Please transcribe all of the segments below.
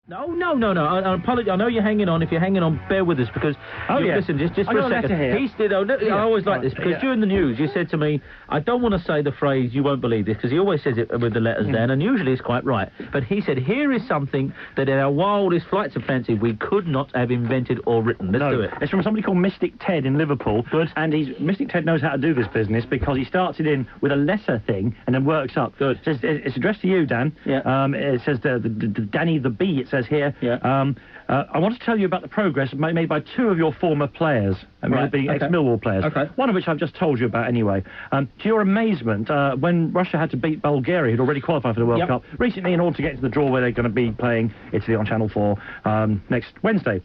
No. I apologize. I know you're hanging on. If you're hanging on, bear with us because. Listen, just for a second. I always like this because during the news you said to me, I don't want to say the phrase "you won't believe this" because he always says it with the letters down, and usually it's quite right. But he said, "Here is something that in our wildest flights of fancy we could not have invented or written." Let's do it. It's from somebody called Mystic Ted in Liverpool. Good. And Mystic Ted knows how to do this business because he starts it in with a letter thing and then works up. Good. It's addressed to you, Dan. Yeah. It says the Danny the Bee. It says here. Yeah. I want to tell you about the progress made by two of your former players, being ex-Millwall players, one of which I've just told you about anyway. To your amazement, when Russia had to beat Bulgaria, who'd already qualified for the World Cup, recently in order to get to the draw where they're going to be playing Italy on Channel 4 next Wednesday.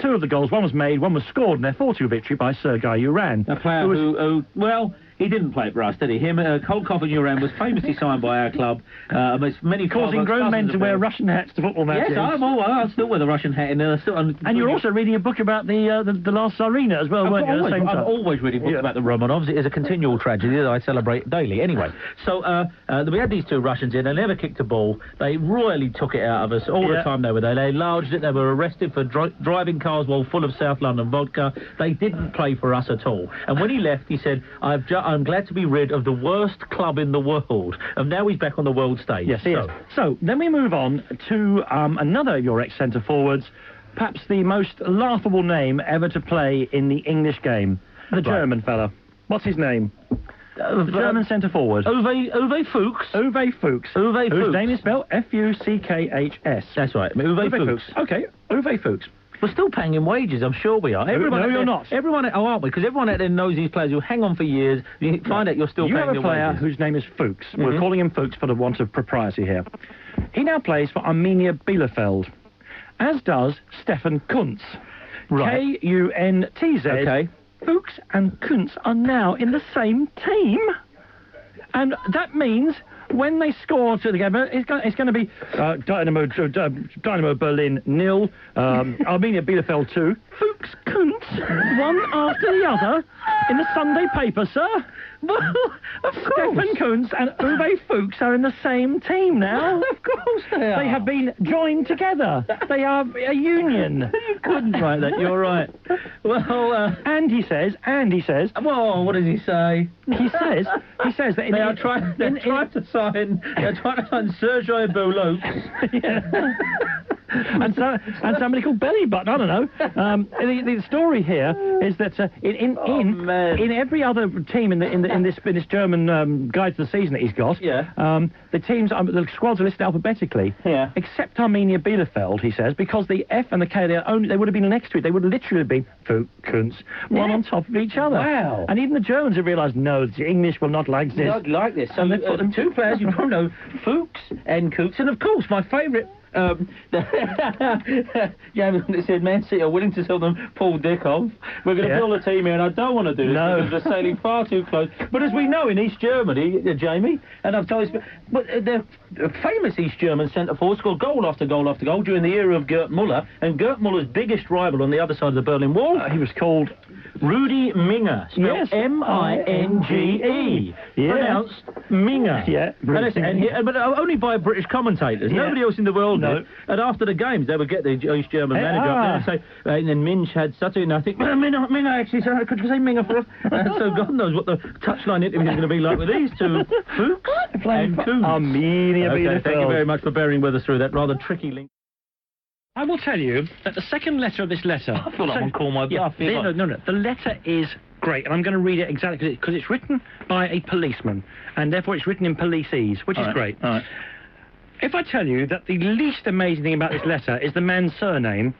Two of the goals, one was made, one was scored in their 4-2 victory by Sergei Jurgen. A player who he didn't play for us, did he? Kolkov and Jurgen was famously signed by our club. Many causing grown men to wear Russian hats to football matches. Yes, I still wear the Russian hat. And you're also reading a book about the last Tsarina as well, weren't you? I'm always reading books about the Romanovs. It is a continual tragedy that I celebrate daily. Anyway, so we had these two Russians in. They never kicked a ball. They royally took it out of us all the time they were there. They enlarged it. They were arrested for driving cars while full of South London vodka. They didn't play for us at all. And when he left, he said, I'm glad to be rid of the worst club in the world. And now he's back on the world stage. Yes, he is. So then we move on to another of your ex-centre forwards, perhaps the most laughable name ever to play in the English game. The German fella. What's his name? The German centre forward. Uwe Fuchs. Uwe Fuchs. Whose name is spelled F-U-C-K-H-S. That's right. Uwe Fuchs. Okay, Uwe Fuchs. We're still paying him wages, I'm sure we are. No, you're not. Aren't we? Because everyone out there knows these players who hang on for years. You find out you're still paying them wages. You have a player whose name is Fuchs. We're calling him Fuchs for the want of propriety here. He now plays for Arminia Bielefeld, as does Stefan Kuntz. Right. K-U-N-T-Z. Okay. Fuchs and Kuntz are now in the same team. And that means when they score together, it's going to be Dynamo Berlin 0, Arminia Bielefeld 2, Fuchs Kuntz, one after the other in the Sunday paper, sir. Well, of course. Stefan Kuntz and Uwe Fuchs are in the same team now. Of course they are. They have been joined together. They are a union. You couldn't write that, you're right. Well, And he says... Well, what does he say? He says that... They're trying to sign Sergei Louts. and somebody called Belly Button, I don't know. The story here is that in every other team in this German guide to the season that he's got, the squads are listed alphabetically, except Arminia Bielefeld, he says, because the F and the K they would have been next to it. They would have literally been Fuchs, one on top of each other. Wow! And even the Germans have realised, no, the English will not like this. Not like this. So they've put them two players you don't know, Fuchs and Kuntz, and of course my favourite. It said Man City are willing to sell them Paul Dickov. We're going to build a team here, and I don't want to do this because they're sailing far too close. But as we know in East Germany, Jamie, and I've told you, but the famous East German centre forward scored goal after goal after goal during the era of Gerd Müller, and Gerd Müller's biggest rival on the other side of the Berlin Wall. He was called Rudi Minge, spelled M-I-N-G-E, pronounced Minge. Yeah, but only by British commentators. Nobody else in the world knew. And after the games, they would get the East German manager up there and say, and then Minge had such a, and I think, Minge actually, sorry, could you say Minge for us? So God knows what the touchline interview is going to be like with these two, Fuchs and Kuntz. Arminia Bielefeld. Thank you very much for bearing with us through that rather tricky link. I will tell you that the second letter of this letter... I feel like I'm calling my bluff. No. The letter is great, and I'm going to read it exactly because it's written by a policeman, and therefore it's written in policeese, which is great. All right. If I tell you that the least amazing thing about this letter is the man's surname,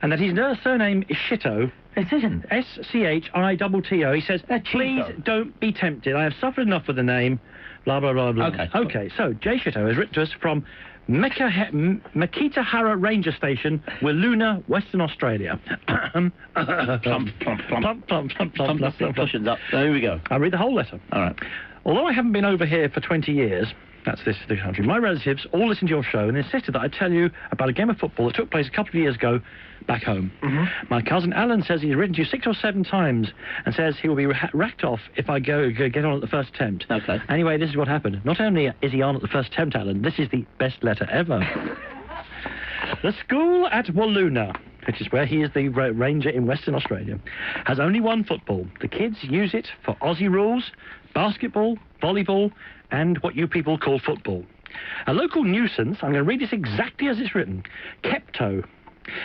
and that his surname is Shitto... It isn't. S-C-H-I-T-T-O. He says, please don't be tempted. I have suffered enough with the name, blah, blah, blah, blah. Okay, so Jay Shitto has written to us from... Makitahara Ranger Station, Willuna, Western Australia. Plump, cushions up. There we go. I'll read the whole letter. All right. Although I haven't been over here for 20 years, that's this country, my relatives all listened to your show and insisted that I tell you about a game of football that took place a couple of years ago back home. My cousin Alan says he's written to you 6 or 7 times and says he will be racked off if I get on at the first attempt. Okay. Anyway, this is what happened. Not only is he on at the first attempt, Alan, this is the best letter ever. The school at Walloona, which is where he is the ranger in Western Australia, has only one football. The kids use it for Aussie rules, basketball, volleyball, and what you people call football. A local nuisance, I'm going to read this exactly as it's written, Kepto,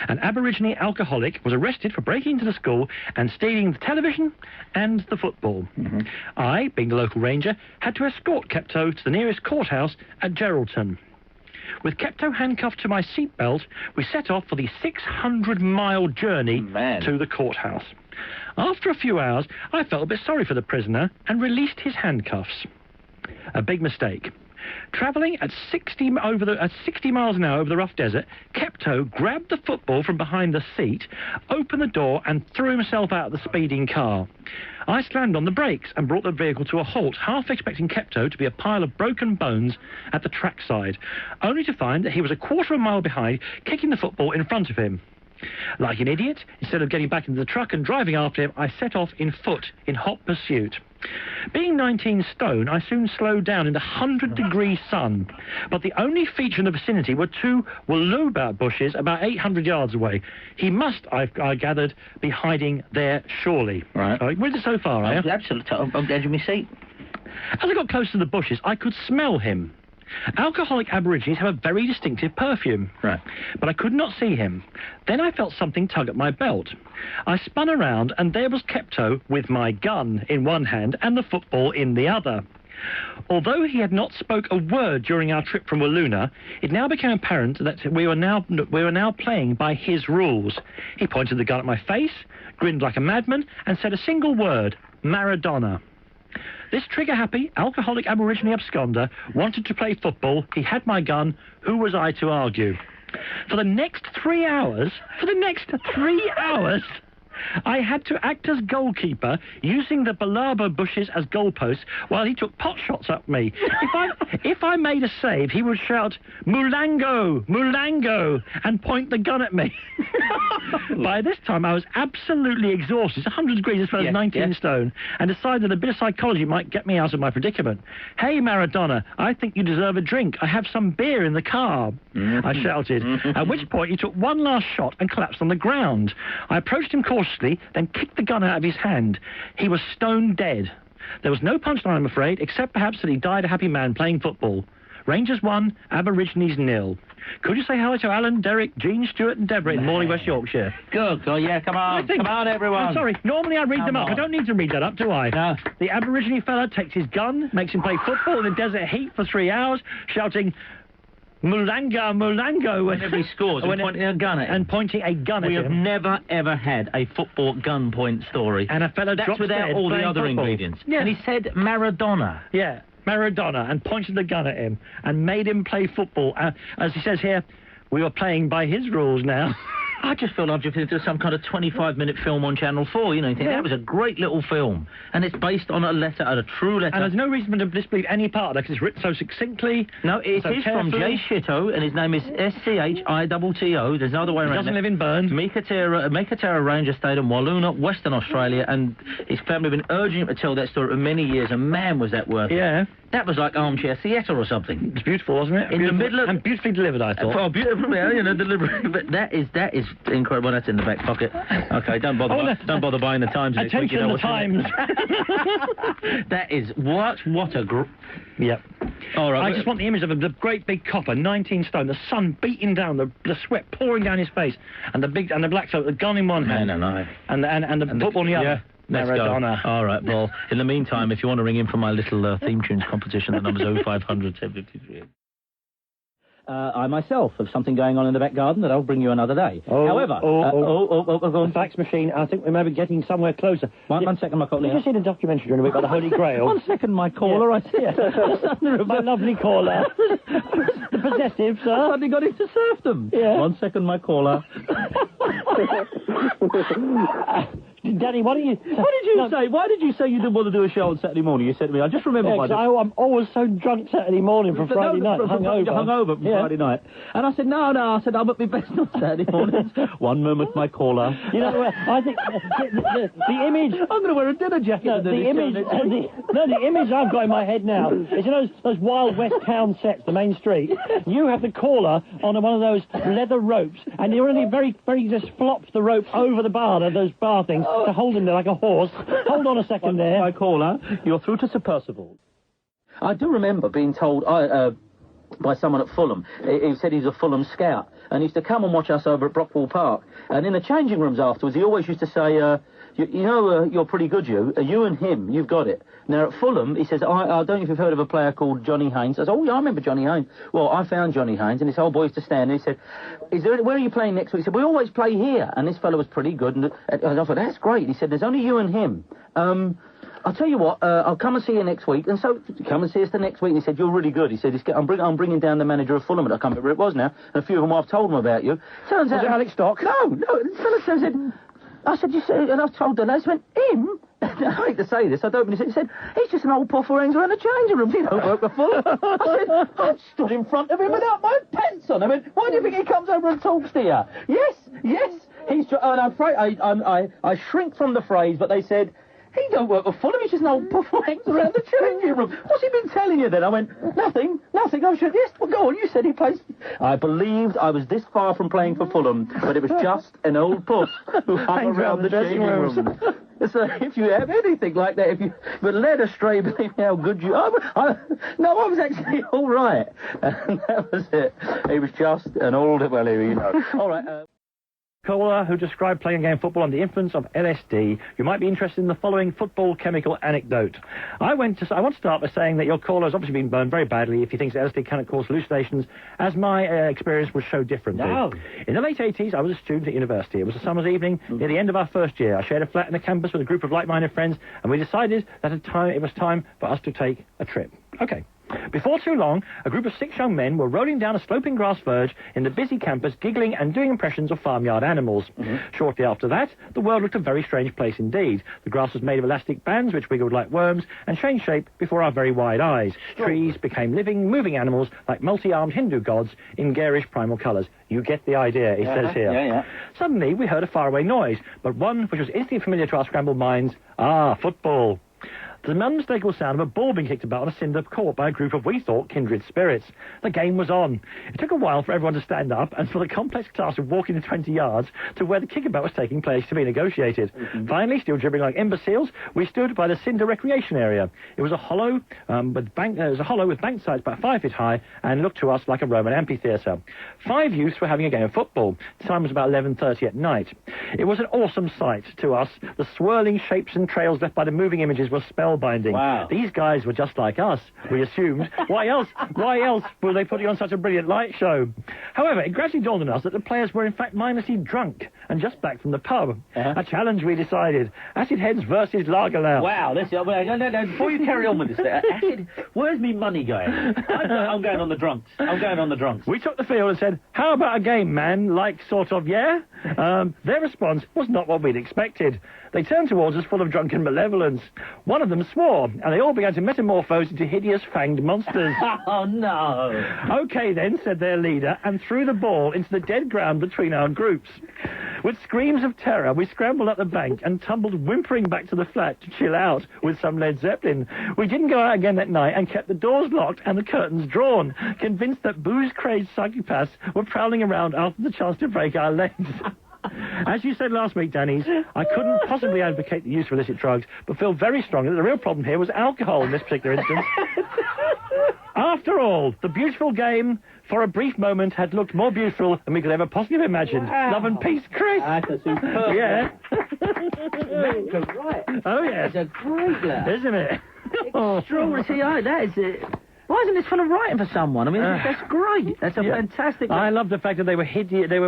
an Aborigine alcoholic, was arrested for breaking into the school and stealing the television and the football. I, being the local ranger, had to escort Kepto to the nearest courthouse at Geraldton. With Kepto handcuffed to my seatbelt, we set off for the 600-mile journey to the courthouse. After a few hours, I felt a bit sorry for the prisoner and released his handcuffs. A big mistake. Travelling at 60 miles an hour over the rough desert, Kepto grabbed the football from behind the seat, opened the door and threw himself out of the speeding car. I slammed on the brakes and brought the vehicle to a halt, half expecting Kepto to be a pile of broken bones at the trackside, only to find that he was a quarter of a mile behind, kicking the football in front of him. Like an idiot, instead of getting back into the truck and driving after him, I set off in foot in hot pursuit. Being 19 stone, I soon slowed down in the 100-degree sun, but the only feature in the vicinity were two waluba bushes about 800 yards away. He must, I gathered, be hiding there surely. Right. With it so far, are you? Absolutely. I'm edge of my seat. As I got close to the bushes, I could smell him. Alcoholic Aborigines have a very distinctive perfume. Right. But I could not see him. Then I felt something tug at my belt. I spun around and there was Kepto with my gun in one hand and the football in the other. Although he had not spoke a word during our trip from Walloona, it now became apparent that we were now playing by his rules. He pointed the gun at my face, grinned like a madman, and said a single word, Maradona. This trigger-happy, alcoholic Aborigine absconder wanted to play football. He had my gun. Who was I to argue? For the next 3 hours, I had to act as goalkeeper, using the balaba bushes as goalposts while he took pot shots at me. If I made a save, he would shout, Mulango, Mulango, and point the gun at me. By this time, I was absolutely exhausted. It's 100 degrees as well as 19 stone, and decided that a bit of psychology might get me out of my predicament. Hey, Maradona, I think you deserve a drink. I have some beer in the car, I shouted, at which point he took one last shot and collapsed on the ground. I approached him cautiously, then kicked the gun out of his hand. He was stone dead. There was no punchline, I'm afraid, except perhaps that he died a happy man playing football. Rangers 1, Aborigines 0. Could you say hello to Alan, Derek, Jean, Stuart and Deborah in Morley, West Yorkshire? Good, yeah, come on. Come on, everyone. I'm sorry, normally I read them up. I don't need to read that up, do I? No. The Aborigine fella takes his gun, makes him play football in the desert heat for 3 hours, shouting, Mulanga, Mulango. Whenever he scores, and pointing a gun at him. And pointing a gun at him. We have never, ever had a football gunpoint story. And a fellow That's drops without dead all the other football. ingredients. Yeah. And he said Maradona. Yeah, Maradona, and pointed the gun at him and made him play football. As he says here, we were playing by his rules now. I just feel like I've into some kind of 25-minute film on Channel 4, you know, you think that was a great little film. And it's based on a letter, a true letter. And there's no reason to disbelieve any part of it, because it's written so succinctly. No, it is from Jay Shitto, and his name is S-C-H-I-T-T-O. There's no other way around it. He doesn't live in Burn. Meekatera Ranger State in Walloona, Western Australia, and his family have been urging him to tell that story for many years, and man, was that worth it. Yeah. That was like armchair theatre or something. It's beautiful, wasn't it? In the middle of... And beautifully delivered, I thought. Oh, beautiful, yeah, you know, delivery. But that is incredible. That's in the back pocket. Okay, don't bother buying the Times. Attention, the Times. That is... What a group. Yep. All right. I just want the image of the great big copper, 19 stone, the sun beating down, the sweat pouring down his face, and the black coat, the gun in one hand. No. And the football in the other. Yeah. Maradona. All right, well, in the meantime, if you want to ring in for my little theme tunes competition, the number's 0500 1053. I myself have something going on in the back garden that I'll bring you another day. However, the fax machine, I think we may be getting somewhere closer. One second, my caller. Did you see the documentary during the week about the Holy Grail? 1 second, my caller. I see it. My lovely caller. The possessive, sir. I suddenly got into serfdom. Yeah. 1 second, my caller. Danny, why don't you... What did you say? Why did you say you didn't want to do a show on Saturday morning? You said to me, I just remember... I'm always so drunk Saturday morning from Friday night, hungover from Friday night. And I said, no, I said, I'm at my best on Saturday mornings. One moment, my caller. You know, I think the image... I'm going to wear a dinner jacket. The image I've got in my head now is, you know, those Wild West town sets, the main street. You have the caller on one of those leather ropes, and you only very just flop the rope over the bar, those bar things, to hold him there like a horse. Hold on a second there. My caller, you're through to Sir Percival. I do remember being told by someone at Fulham. He said he's a Fulham Scout, and he used to come and watch us over at Brockwall Park. And in the changing rooms afterwards, he always used to say, you're pretty good, you and him, you've got it. Now, at Fulham, he says, I don't know if you've heard of a player called Johnny Haynes. I said, oh, yeah, I remember Johnny Haynes. Well, I found Johnny Haynes, and this old boy used to stand, and he said, where are you playing next week? He said, we always play here. And this fellow was pretty good, and I thought, that's great. He said, there's only you and him. I'll tell you what, I'll come and see you next week. And so, come and see us the next week. And he said, you're really good. He said, I'm bringing down the manager of Fulham, and I can't remember who it was now. And a few of them I've told them about you. Turns out... Was it Alex Stock? No, the fellow said... I said, you said, and I told the lads, went, him? I hate to say this, I don't mean to say, he said, he's just an old puff who hangs around the changing room. He don't work for Fulham. I said, I stood in front of him without my pants on. I went, why do you think he comes over and talks to you? Yes, he's... And I'm afraid, I shrink from the phrase, but they said, he don't work for Fulham, he's just an old puff who hangs around the changing room. What's he been telling you then? I went, nothing. I said, yes, well, go on, you said he plays... I believed I was this far from playing for Fulham, but it was just an old puff who hung around the changing room. So if you have anything like that, if you were led astray, believe me how good you are. I was actually all right. And that was it. He was just an old... Well, you know. All right, Caller who described playing a game of football under the influence of LSD. You might be interested in the following football chemical anecdote. I want to start by saying that your caller has obviously been burned very badly if he thinks LSD cannot cause hallucinations, as my experience would show differently. No. In the late 80s, I was a student at university. It was a summer's evening near the end of our first year. I shared a flat in the campus with a group of like-minded friends, and we decided that it was time for us to take a trip. Okay. Before too long, a group of 6 young men were rolling down a sloping grass verge in the busy campus, giggling and doing impressions of farmyard animals. Shortly after that, the world looked a very strange place indeed. The grass was made of elastic bands which wiggled like worms and changed shape before our very wide eyes. Trees became living, moving animals like multi-armed Hindu gods in garish primal colours. You get the idea, he says here. Yeah. Suddenly, we heard a faraway noise, but one which was instantly familiar to our scrambled minds. Ah, football. The unmistakable sound of a ball being kicked about on a cinder court by a group of, we thought, kindred spirits. The game was on. It took a while for everyone to stand up and for the complex task of walking the 20 yards to where the kickabout was taking place to be negotiated. Finally, still dribbling like imbeciles, we stood by the cinder recreation area. It was a hollow with banked sides about 5 feet high and looked to us like a Roman amphitheatre. 5 youths were having a game of football. The time was about 11:30 at night. It was an awesome sight to us. The swirling shapes and trails left by the moving images were spellbinding. Wow. These guys were just like us, we assumed. Why else were they putting on such a brilliant light show? However, it gradually dawned on us that the players were in fact mindlessly drunk and just back from the pub. A challenge, we decided. Acidheads versus Lagerlout. Wow, no, before you carry on with this, Acid, where's me money going? I'm going on the drunks. We took the field and said, how about a game, man? Like, sort of, yeah? Their response was not what we'd expected. They turned towards us full of drunken malevolence. One of them swore, and they all began to metamorphose into hideous fanged monsters. Oh, no. OK, then, said their leader, and threw the ball into the dead ground between our groups. With screams of terror, we scrambled up the bank and tumbled whimpering back to the flat to chill out with some Led Zeppelin. We didn't go out again that night and kept the doors locked and the curtains drawn, convinced that booze-crazed psychopaths were prowling around after the chance to break our legs. As you said last week, Danny's, I couldn't possibly advocate the use of illicit drugs, but feel very strongly that the real problem here was alcohol in this particular instance. After all, the beautiful game, for a brief moment, had looked more beautiful than we could ever possibly have imagined. Wow. Love and peace, Chris. That's a superb. Yeah. Right. Oh, yeah. That's a great laugh. Isn't it? Extraordinary. See, that is it. Why isn't this fella writing for someone? I mean, that's great. That's a fantastic... I love the fact that they were hideous. They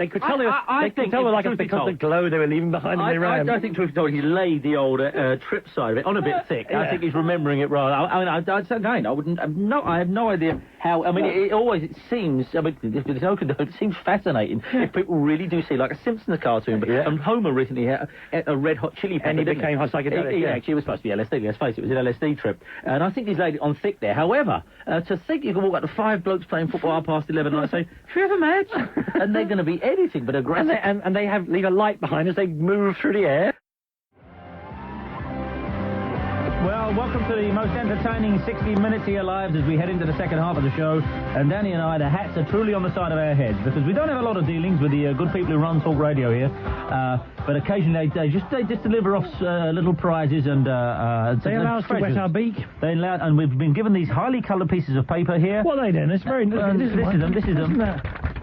could tell they could tell like because the glow they were leaving behind when they ran. I think, truth be told, he laid the old trip side of it on a bit thick. Yeah. I think he's remembering it right. I'd say again, I have no idea how... I mean, it seems... I mean, it seems fascinating if people really do see, like a Simpsons cartoon, and Homer recently had a Red Hot Chili Pepper, and he became psychedelic. He actually was supposed to be LSD, let's face it, was an LSD trip. And I think he's laid it on thick there. However, to think you can walk up to 5 blokes playing football past 11 and I say, should we have a match? And they're going to be anything but aggressive. And they leave a light behind as they move through the air. Well, welcome to the most entertaining 60 minutes of your lives as we head into the second half of the show. And Danny and I, the hats are truly on the side of our heads because we don't have a lot of dealings with the good people who run Talk Radio here. But occasionally they just deliver off little prizes and they allow us to wet our beak. They allow, and we've been given these highly coloured pieces of paper here. What are they doing? It's very... This is them.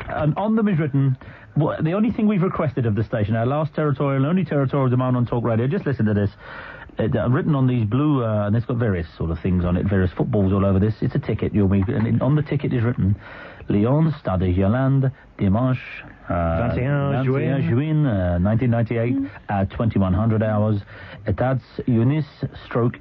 And on them is written... Well, the only thing we've requested of the station, our last territorial, only territorial demand on Talk Radio, just listen to this. Written on these blue, and it's got various sort of things on it, various footballs all over this. It's a ticket, and on the ticket is written, Lyon, Stade Yolande, Dimanche, 21 Juin, 1998, at 2100 hours. Etats Yunis,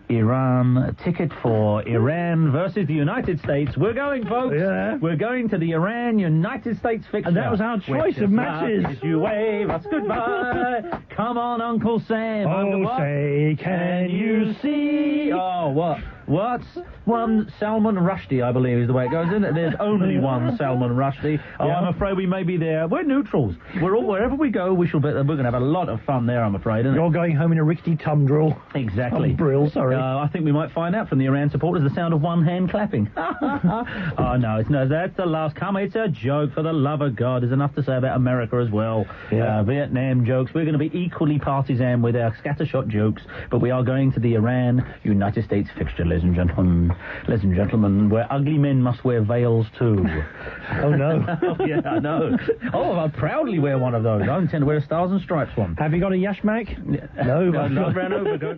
Iran. Ticket for Iran versus the United States. We're going, folks. Yeah. We're going to the Iran-United States fixture. And that was our choice of matches. You wave us goodbye. Come on, Uncle Sam. Oh, say, can you see? Oh, what? What's one Salman Rushdie, I believe, is the way it goes, isn't it? There's only one Salman Rushdie. Oh, I'm afraid we may be there. We're neutrals. Wherever we go, we're going to have a lot of fun there, I'm afraid. You're going home in a rickety tumbril. Exactly. Brill, sorry. I think we might find out from the Iran supporters the sound of one hand clapping. Oh, no, that's the last. Come, it's a joke. For the love of God, there's enough to say about America as well. Yeah. Vietnam jokes. We're going to be equally partisan with our scattershot jokes, but we are going to the Iran-United States fixture, ladies and gentlemen, where ugly men must wear veils too. Oh, no. Oh, yeah, I know. Oh, I'll proudly wear one of those. I intend to wear a Stars and Stripes one. Have you got a Yashmak? No, not round over.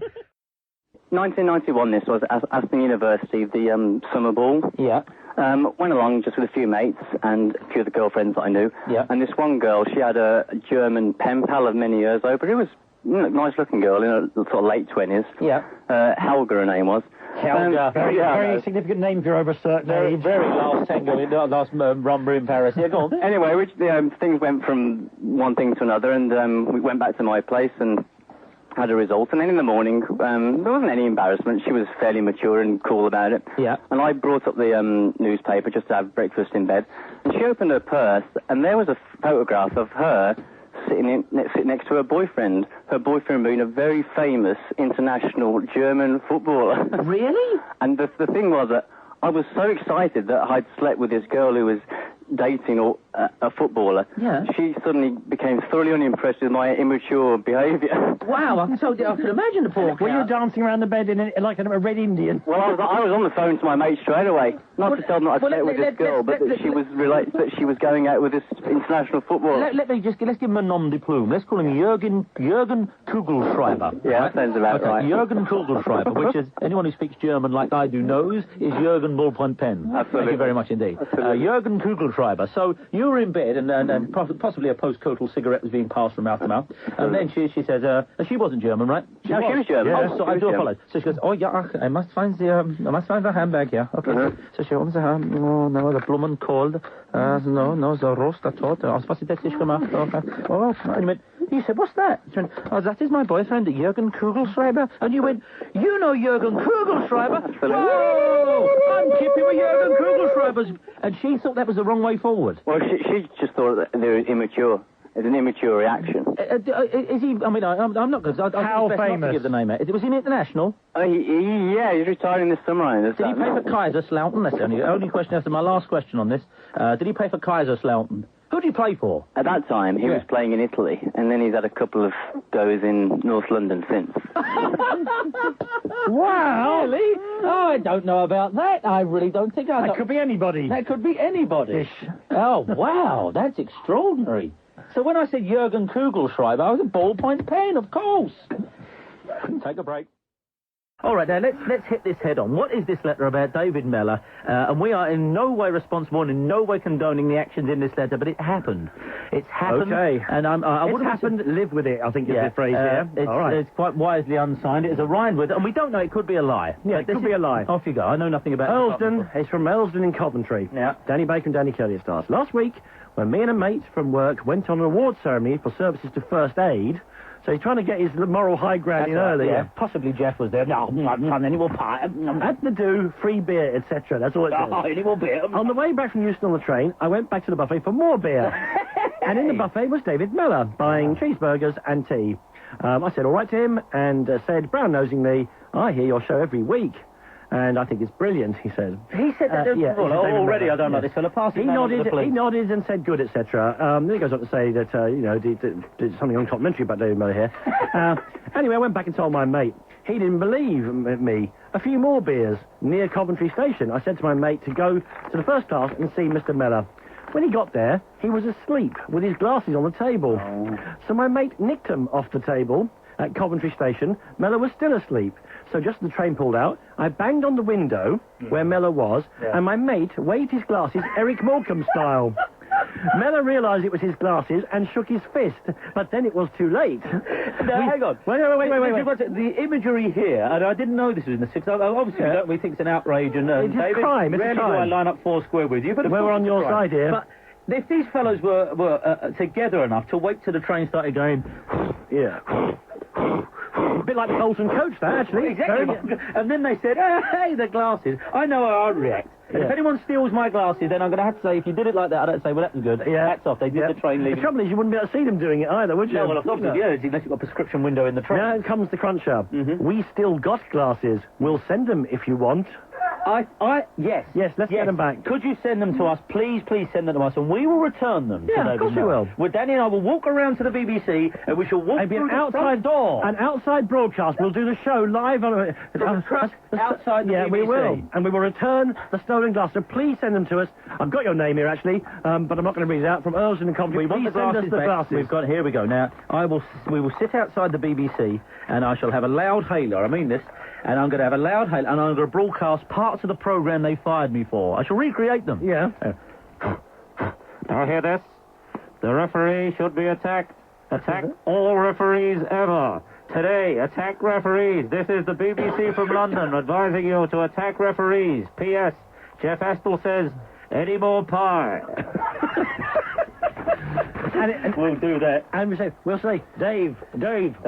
1991, this was Astle University, the summer ball. Yeah. Went along just with a few mates and a few of the girlfriends that I knew. Yeah. And this one girl, she had a German pen pal of many years over. It was a nice-looking girl in her sort of late 20s. Yeah. Helga, her name was. Helga. Very significant name if you're over a certain age. Very last tango in last rumba in Paris. Yeah, go on. Anyway, things went from one thing to another, and we went back to my place and had a result. And then in the morning, there wasn't any embarrassment. She was fairly mature and cool about it. Yeah. And I brought up the newspaper just to have breakfast in bed. And she opened her purse, and there was a photograph of her sitting next to her boyfriend being a very famous international German footballer. Really? And the thing was that I was so excited that I'd slept with this girl who was dating a footballer. Yeah. She suddenly became thoroughly unimpressed with my immature behaviour. Wow, I can imagine the poor Were you dancing around the bed like a red Indian? Well, I was on the phone to my mate straight away. Not to tell them that I slept with this girl, but that she was going out with this international footballer. Let's give him a nom de plume. Let's call him Jurgen Kugelschreiber. Yeah, that sounds about right. Jurgen Kugelschreiber, which is, anyone who speaks German like I do knows, is Jurgen ballpoint pen. Absolutely. Thank you very much indeed. Jurgen Kugelschreiber. So you were in bed and possibly a post-coital cigarette was being passed from mouth to mouth. And then she says, she wasn't German, right? She was German. Yeah, so I do apologize. So she goes, oh yeah, I must find the handbag here. Okay. So she opens the hand. No, the Blumenkohl. No, the roast I thought. Was ist das nicht gemacht? Okay. Oh, and you went, he said, what's that? She went, oh, that is my boyfriend, Jurgen Kugelschreiber. And you went, you know Jurgen Kugelschreiber? Whoa! I'm keeping with Jurgen Kugelschreiber. And she thought that was the wrong way forward. Well, she just thought that they were immature. It's an immature reaction. Is he? I mean, I'm not going to. How famous? Not to give the name out. Was he international? He's retiring this summer. Did he pay for Kaiserslautern? That's the only question after my last question on this. Did he pay for Kaiserslautern? Who did he play for? At that time, he was playing in Italy, and then he's had a couple of goes in North London since. Wow! Really? Oh, I don't know about that. I really don't think I know. That could be anybody. That could be anybody. Oh, wow, that's extraordinary. So when I said Jurgen Kugelschreiber, I was a ballpoint pen, of course. Take a break. All right, now let's hit this head on. What is this letter about David Mellor? And we are in no way responsible and in no way condoning the actions in this letter, but it happened. It's happened. Okay. And it's happened, live with it, I think is the phrase here. All right. It's quite wisely unsigned. It is a rind with it, and we don't know, it could be a lie. Yeah, it could be a lie. Off you go. I know nothing about Earlsden. It's from Earlsden in Coventry. Yeah. Danny Baker and Danny Kelly stars. Last week, when me and a mate from work went on an award ceremony for services to first aid, so he's trying to get his moral high ground in early. Yeah, possibly Jeff was there. No, any more pie. Had to do, free beer, etc. That's all it says. Any more beer. On the way back from Euston on the train, I went back to the buffet for more beer. And in the buffet was David Mellor, buying cheeseburgers and tea. I said all right to him and said, brown-nosingly, I hear your show every week. And I think it's brilliant, he said. He said that? Yeah. Well, already I don't like this fella. Pass it. He nodded and said good, etc. Then he goes on to say that, did something uncomplimentary about David Mellor here. Anyway, I went back and told my mate. He didn't believe me. A few more beers near Coventry Station. I said to my mate to go to the first class and see Mr. Mellor. When he got there, he was asleep with his glasses on the table. Oh. So my mate nicked them off the table at Coventry Station. Mellor was still asleep. So just as the train pulled out, I banged on the window where Mellor was, and my mate waved his glasses Eric Morecambe style. Mellor realised it was his glasses and shook his fist, but then it was too late. Now, hang on. Wait. The imagery here, and I didn't know this was in the 60s. Obviously, we think it's an outrage, and it's David, a crime. It's rarely a crime. do I line up four square with you, but we're on your side here. But if these fellows were together enough to wait till the train started going, yeah. A bit like the Bolton coach, that, actually. Exactly. And then they said, hey, the glasses. I know how I'd react. And if anyone steals my glasses, then I'm going to have to say, if you did it like that, I don't say, well, that was good. Yeah. Hats off. They did the train leaving. The trouble is, you wouldn't be able to see them doing it either, would you? No, well, obviously, unless you've got a prescription window in the train. Now comes the cruncher. We still got glasses. We'll send them if you want. Yes. Yes, let's get them back. Could you send them to us? Please send them to us, and we will return them. Yeah, of course we will. Well, Danny and I will walk around to the BBC, and we shall walk through the front door. An outside broadcast. We'll do the show live on outside the BBC. We will. And we will return the stolen glasses. So please send them to us. I've got your name here, actually, but I'm not going to read it out. From Earlsden and Coventry. Please send us the glasses. Here we go. Now, we will sit outside the BBC, and I shall have a loud hailer. I mean this. And I'm going to have a loud hail, and I'm going to broadcast parts of the programme they fired me for. I shall recreate them. Yeah. Now hear this. The referee should be attacked. Attack all referees ever. Today, attack referees. This is the BBC from London advising you to attack referees. P.S. Jeff Astle says, any more pie? And we'll do that. And we'll say, Dave,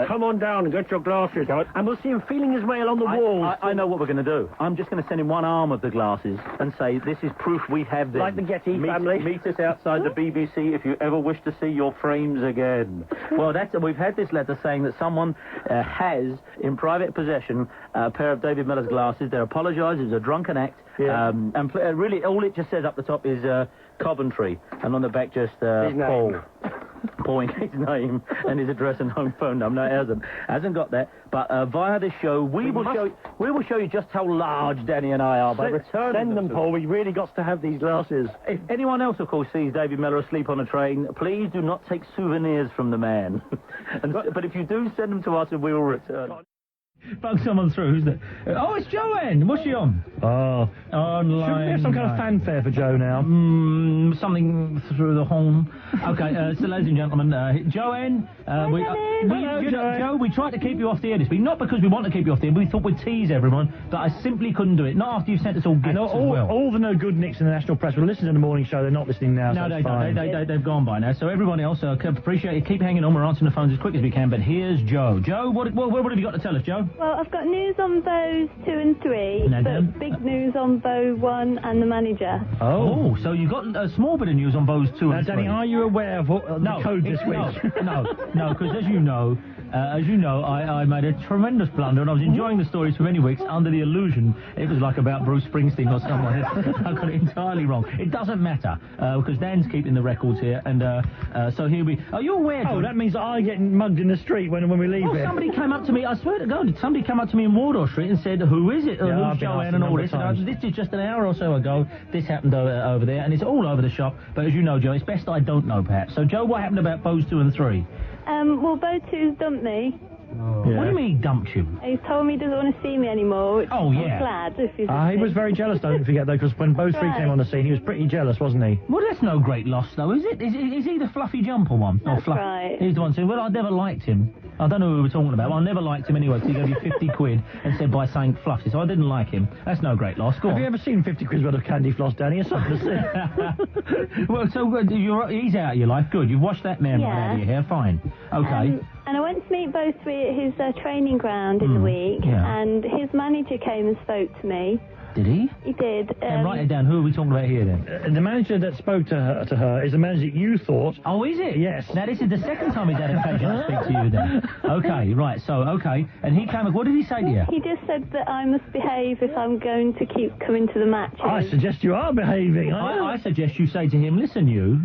come on down and get your glasses. And we'll see him feeling his way along the walls. I know what we're going to do. I'm just going to send him one arm of the glasses and say, this is proof we have them. Like the Getty family. Meet us outside the BBC if you ever wish to see your frames again. Well, we've had this letter saying that someone has, in private possession, a pair of David Mellor's glasses. They're apologised. It was a drunken act. Yeah. And really, all it just says up the top is Coventry, and on the back just Paul. Pauling his name and his address and home phone number. No, it hasn't got that. But via this show, we will show you just how large Danny and I are by returning Send them, Paul. We really got to have these glasses. If anyone else, of course, sees David Mellor asleep on a train, please do not take souvenirs from the man. But if you do, send them to us and we will return. Bug someone through. Who's that? Oh, it's Joanne. What's she on? Oh, online. Should we have some kind of fanfare for Joe now? Something through the horn. Okay, so ladies and gentlemen, Joanne. Joe, we tried to keep you off the air this week, not because we want to keep you off the air, but we thought we'd tease everyone, but I simply couldn't do it. Not after you sent us all gifts as well. All the no good nicks in the national press will listen to the morning show. They're not listening now. No, they don't. They've gone by now. So everyone else, appreciate you. Keep hanging on. We're answering the phones as quick as we can. But here's Joe. Joe, what have you got to tell us, Joe? Well, I've got news on Bows 2 and 3, but big news on Bow 1 and the manager. Oh, so you've got a small bit of news on Bows 2 and 3. Danny, are you aware of the code this week? No, because as you know, I made a tremendous blunder, and I was enjoying the stories for many weeks under the illusion it was like about Bruce Springsteen or someone. I got it entirely wrong. It doesn't matter, because Dan's keeping the records here, and so here we... Are you aware, John? Oh, that means I get mugged in the street when we leave here. Somebody came up to me, I swear to God, somebody came up to me in Wardour Street and said, who is it? Who's Joanne and all this? And this is just an hour or so ago. This happened over there, and it's all over the shop. But as you know, Joe, it's best I don't know, perhaps. So, Joe, what happened about Bows 2 and 3? Well, Bow 2's dumped me. What do you mean he dumped you? He's told me he doesn't want to see me anymore, which Oh, yeah. I'm glad. If he's He was very jealous, don't forget, though, because when both three came on the scene, he was pretty jealous, wasn't he? Well, that's no great loss, though, is it? Is he the fluffy jumper one? That's right. He's the one who, well, I never liked him. I don't know who we were talking about. Well, I never liked him anyway, because he gave you 50 quid and said by saying fluffy, so I didn't like him. That's no great loss. Go on. Have you ever seen 50 quid's worth of candy floss, Danny? It's something to see. Well, so good. He's out of your life. Good. You've washed that man right out of your hair. Fine. Okay. And I went to meet both three at his training ground in the week, and his manager came and spoke to me. Did he? He did. And write it down. Who are we talking about here, then? The manager that spoke to her is the manager that you thought. Oh, is it? Yes. Now, this is the second time he's had occasion to speak to you, then. Okay, right, so, okay. And he came... What did he say to you? He just said that I must behave if I'm going to keep coming to the matches. I suggest you are behaving. I suggest you say to him, listen, you,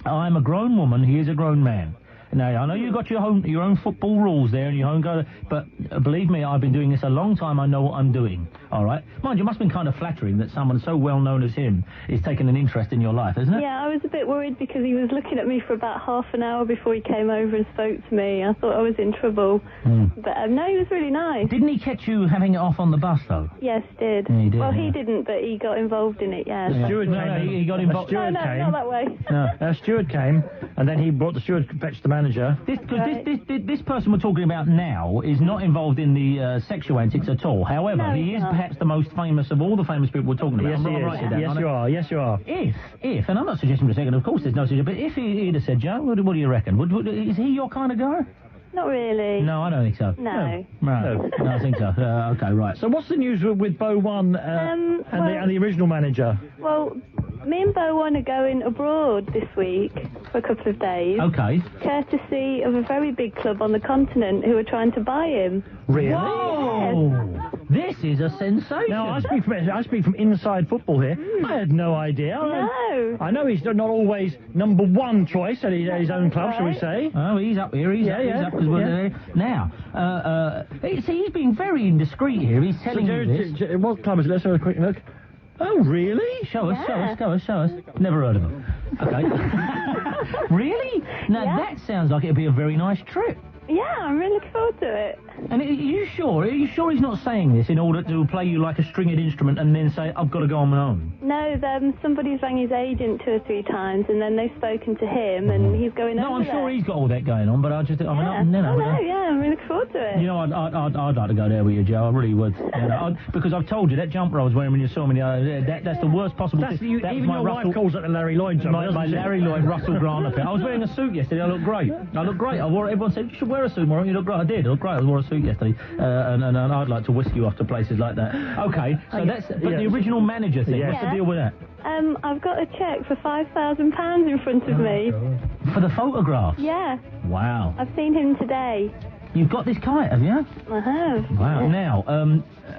I'm a grown woman, he is a grown man. Now, I know you've got your own football rules there and your own but believe me, I've been doing this a long time. I know what I'm doing. All right? Mind you, it must have been kind of flattering that someone so well known as him is taking an interest in your life, isn't it? Yeah, I was a bit worried because he was looking at me for about half an hour before he came over and spoke to me. I thought I was in trouble. But no, he was really nice. Didn't he catch you having it off on the bus, though? Yes, did. Yeah, he did. Well, he didn't, but he got involved in it, yeah. The steward came. He got involved. No, not that way. No, steward came, and then he brought the steward, fetched the manager. This person we're talking about now is not involved in the sexual antics at all. However, he is perhaps the most famous of all the famous people we're talking about. Yes, he is. Yes, you are. Yes, you are. If, and I'm not suggesting for a second, of course there's no suggestion, but if he'd have said, Joe, what do you reckon? Is he your kind of guy? Not really. No, I don't think so. No. No, I think so. Okay, right. So what's the news with Bo 1 and the original manager? Well, me and Bo 1 are going abroad this week for a couple of days. Okay. Courtesy of a very big club on the continent who are trying to buy him. Really? Whoa! Yes. This is a sensation. No, I speak from inside football here. I had no idea. No. I know he's not always number one choice at his own club, shall we say? Oh, he's up here. He's up. Cause we're there. Now, he's being very indiscreet here. He's telling you this. What club is it? Let's have a quick look. Oh, really? Show us. Never heard of him. Okay. Really? Now, that sounds like it'd be a very nice trip. Yeah, I'm really looking forward to it. And are you sure? Are you sure he's not saying this in order to play you like a stringed instrument and then say, I've got to go on my own? No, somebody's rang his agent 2 or 3 times, and then they've spoken to him, and he's going over I'm sure he's got all that going on, but I'm really looking forward to it. You know, I'd like to go there with you, Joe. I really would. You know, because I've told you, that jumper I was wearing when you saw me, that's the worst possible thing. Even your wife calls it a Larry Lloyd jumper. My Larry Lloyd Russell Grant affair. I was wearing a suit yesterday. I looked great. Everyone said, you should wear a suit more. You look great. I did. I looked great. I wore a suit yesterday. And I'd like to whisk you off to places like that. Okay, so the original manager thing, what's the deal with that? I've got a cheque for £5,000 in front of me. For the photographs? Yeah. Wow. I've seen him today. You've got this kite, have you? I have. Wow. Yeah. Now,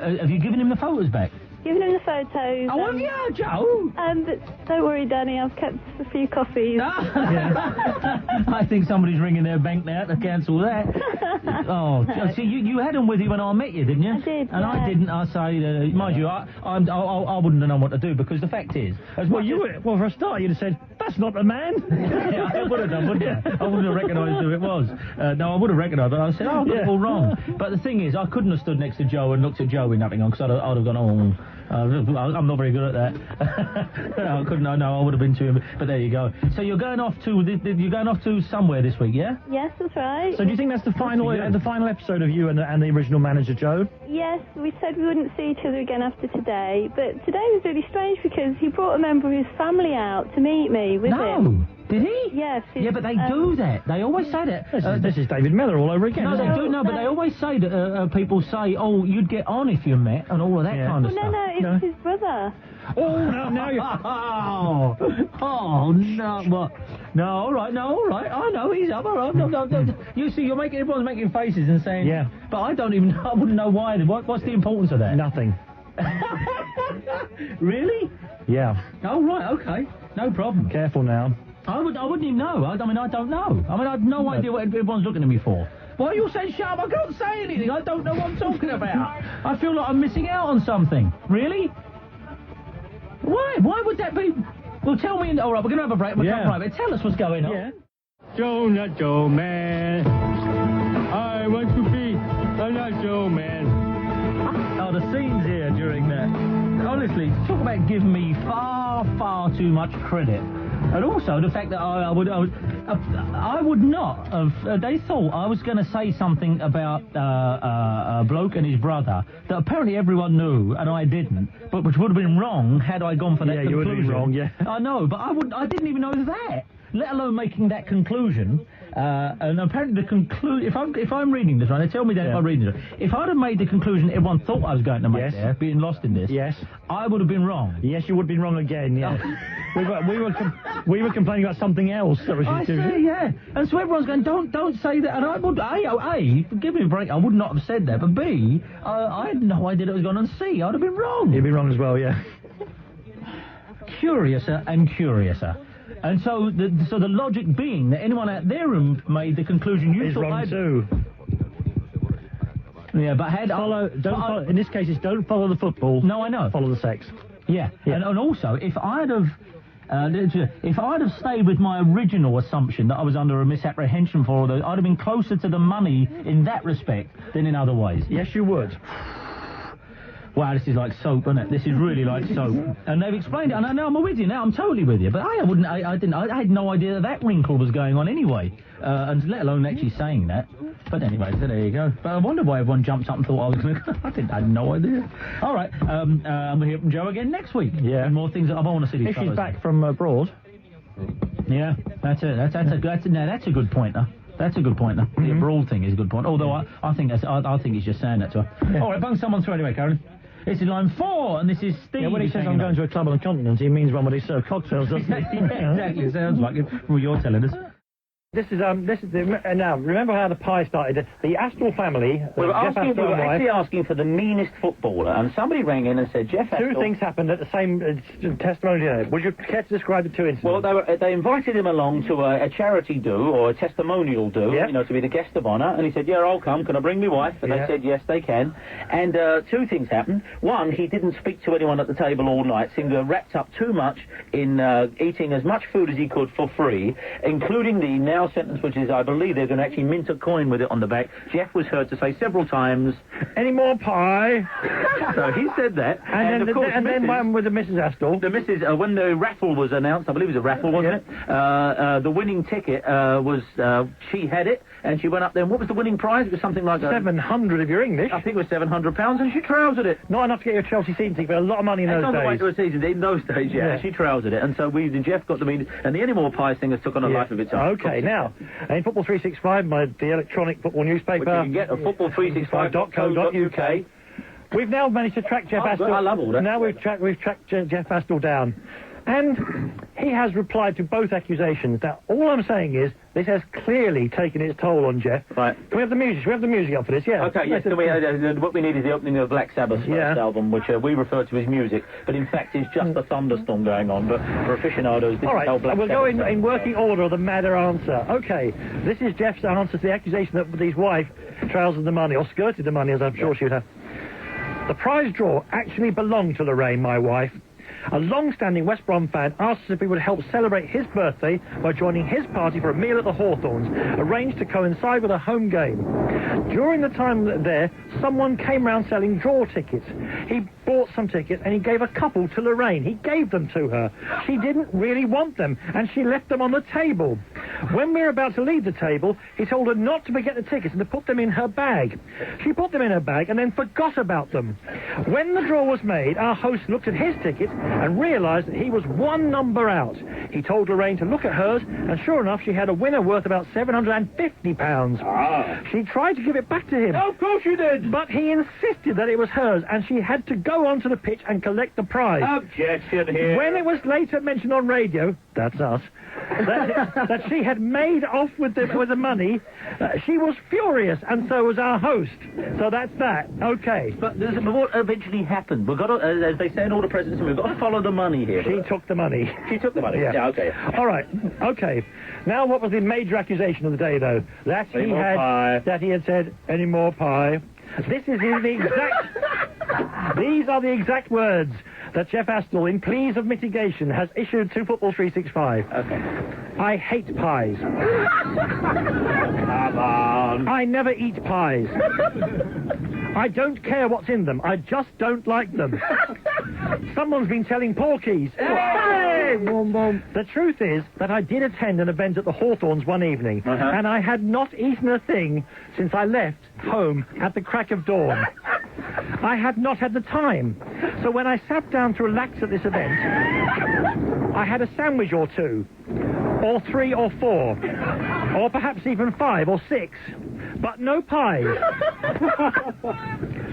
have you given him the photos back? Giving him the photos. Oh, have you, Joe? But don't worry, Danny, I've kept a few copies. I think somebody's ringing their bank now to cancel that. Oh, no. See, you had them with you when I met you, didn't you? I did. And I didn't. I say, mind you, I wouldn't have known what to do because the fact is, for a start, you'd have said, "That's not the man." Yeah, I would have done, wouldn't I? I wouldn't have recognised who it was. No, I would have recognised it. I said, I got it all wrong. But the thing is, I couldn't have stood next to Joe and looked at Joe with nothing on because I'd have gone, oh. I'm not very good at that. No, I couldn't. No, I would have been to him. But there you go. So you're going off to somewhere this week, yeah? Yes, that's right. So do you think that's the final episode of you and the original manager, Joe? Yes, we said we wouldn't see each other again after today, but today was really strange because he brought a member of his family out to meet me with him. Did he? Yes. Yeah, but they do that. They always say that. This is David Mellor all over again. No, they do. No, but they always say that people say, "Oh, you'd get on if you met," and all of that kind of stuff. No, it's his brother. Oh, no, you... Oh, no, what? No, all right, I know, he's up, all right. No. You see, everyone's making faces and saying... Yeah. But I wouldn't know why. What's the importance of that? Nothing. Really? Yeah. Oh, right, okay. No problem. Careful now. I wouldn't even know. I don't know. I have no idea what everyone's looking at me for. Why are you saying shut up? I can't say anything. I don't know what I'm talking about. I feel like I'm missing out on something. Really? Why? Why would that be? Well, tell me. All right, we're going to have a break. We'll come right back. Tell us what's going on. Yeah. Joe, not Joe, man. I want to be I'm not sure, man. Oh, the scenes here during that. Honestly, talk about giving me far, far too much credit. And also the fact that I would not have. They thought I was going to say something about a bloke and his brother that apparently everyone knew, and I didn't. But which would have been wrong had I gone for that conclusion. Yeah, you would have been wrong. Yeah. I know, but I didn't even know that. Let alone making that conclusion. And apparently the conclusion. If I'm reading this right, they tell me that if I'm reading it. If I'd have made the conclusion everyone thought I was going to make there, being lost in this. Yes. I would have been wrong. Yes, you would have been wrong again. Yes. we were complaining about something else. That was I see, yeah. And so everyone's going, don't say that. And I would, A, give me a break, I would not have said that. But B, I had no idea it was going on. C, I'd have been wrong. You'd be wrong as well, yeah. Curiouser and curiouser. And so the logic being that anyone out there who made the conclusion you thought wrong too. Yeah, but in this case, it's don't follow the football. No, I know. Follow the sex. Yeah. And also, if I'd have stayed with my original assumption that I was under a misapprehension for, I'd have been closer to the money in that respect than in other ways. Yes, you would. Wow, this is like soap, isn't it? This is really like soap. And they've explained it, and I know I'm with you now. I'm totally with you. But I had no idea that wrinkle was going on anyway, and let alone actually saying that. But anyway, so there you go. But I wonder why everyone jumped up and thought I was going to... I had no idea. All right, I'm going to hear from Jo again next week. Yeah. And more things that I want to see these If she's fellas. back from abroad. Yeah, that's it. That's a good pointer. That's a good point. The abroad thing is a good point. Although I think he's just saying that to her. Yeah. All right, bung someone through anyway, Karen. This is line 4, and this is Steve. Yeah, when he says I'm going to a club on the continent, he means one where they serve cocktails, doesn't he? Yeah, exactly. It sounds like it from what you're telling us. This is now, remember how the pie started? The Astle family, we were actually asking for the meanest footballer, and somebody rang in and said, Jeff Astle... Two things happened at the same testimony. Would you care to describe the two incidents? Well, they invited him along to a charity do, or a testimonial do, to be the guest of honour, and he said, yeah, I'll come, can I bring my wife? And they said, yes, they can. And two things happened. One, he didn't speak to anyone at the table all night, seemed to have wrapped up too much in eating as much food as he could for free, including the now sentence, which is, I believe, they're going to actually mint a coin with it on the back. Jeff was heard to say several times, any more pie? So he said that. And then one with the Mrs. Astle. The Mrs. When the raffle was announced, I believe it was a raffle, wasn't it? The winning ticket was, she had it, and she went up there, and what was the winning prize? It was something like... 700 if you're English. I think it was £700, and she trousered it. Not enough to get your Chelsea season ticket, but a lot of money in those days. It's on the way to a season, in those days, yeah. She trousered it, and so Jeff got the mean, and the Any More Pie thing has took on a life of its own. Okay, now, in Football 365, the electronic football newspaper... Which you can get at football365.co.uk. We've now managed to track Jeff Astle. I love all that. Now we've tracked Jeff Astle down. And he has replied to both accusations. Now, all I'm saying is, this has clearly taken its toll on Jeff. Right. Can we have the music? Should we have the music up for this? Yeah. Okay, yes. What we need is the opening of Black Sabbath's first album, which we refer to as music, but in fact is just a thunderstorm going on. But for aficionados, this is how Black we'll Sabbath go in working order of the madder answer. Okay, this is Jeff's answer to the accusation that his wife trousered the money, or skirted the money, as I'm sure she would have. The prize draw actually belonged to Lorraine, my wife. A long-standing West Brom fan asked us if we would help celebrate his birthday by joining his party for a meal at the Hawthorns, arranged to coincide with a home game. During the time there, someone came round selling draw tickets. He bought some tickets and he gave a couple to Lorraine. He gave them to her. She didn't really want them, and she left them on the table. When we were about to leave the table, he told her not to forget the tickets and to put them in her bag. She put them in her bag and then forgot about them. When the draw was made, our host looked at his ticket and realised that he was one number out. He told Lorraine to look at hers, and sure enough, she had a winner worth about £750. Ah. She tried to give it back to him. Oh, of course you did! But he insisted that it was hers, and she had to go onto the pitch and collect the prize. Objection here. When it was later mentioned on radio, that's us, that she had made off with the money, she was furious, and so was our host. So that's that. Okay. But what eventually happened? We've got to, as they say in all the presidents, we've got to follow the money here. She took the money. She took the money? Yeah, okay. All right. Okay. Now, what was the major accusation of the day, though? That he had said, any more pie? This is the exact... These are the exact words that Jeff Astle, in pleas of mitigation, has issued to Football 365. Okay. I hate pies. Come on. on. I never eat pies. I don't care what's in them. I just don't like them. Someone's been telling porkies. Hey! The truth is that I did attend an event at the Hawthorns one evening, and I had not eaten a thing since I left home at the crack of dawn. I had not had the time. So when I sat down to relax at this event, I had a sandwich or two, or 3 or 4, or perhaps even 5 or 6, but no pies.